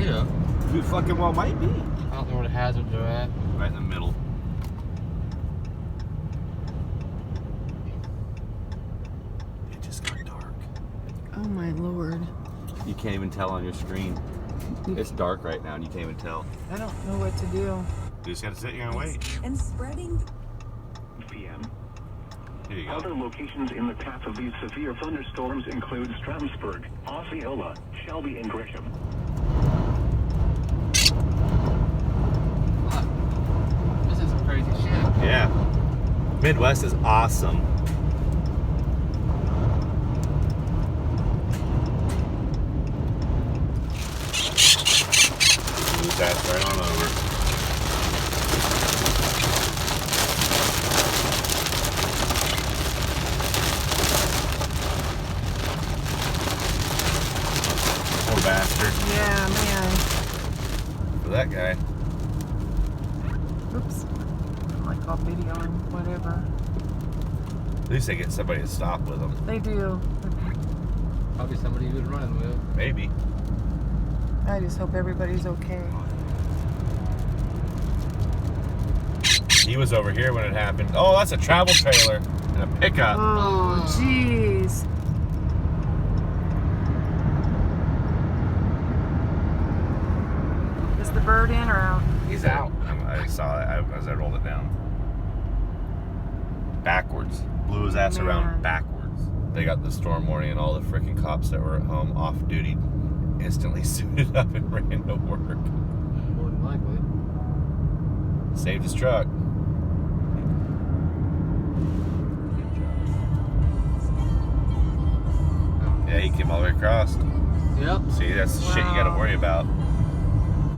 Yeah. You fucking well might be. I don't know where the hazards are at. Right in the middle. It just got dark. Oh my lord. You can't even tell on your screen. It's dark right now and you can't even tell. I don't know what to do. You just gotta sit here and wait. And spreading PM. Here you go. Other locations in the path of these severe thunderstorms include Stroudsburg, Osceola, Shelby, and Gresham. What? This is some crazy shit. Yeah. Midwest is awesome. That's right on over. Poor bastard. Yeah, man. For that guy. Oops. I'm like all videoing, whatever. At least they get somebody to stop with them. They do. Probably somebody who's running with. Maybe. I just hope everybody's okay. He was over here when it happened. Oh, that's a travel trailer and a pickup. Oh, jeez. Is the bird in or out? He's out. I saw it as I rolled it down. Backwards. Blew his ass around backwards. They got the storm warning and all the freaking cops that were at home off duty instantly suited up and ran to work. More than likely. Saved his truck. Yeah, he came all the way across. Yep. See, that's the shit you gotta worry about.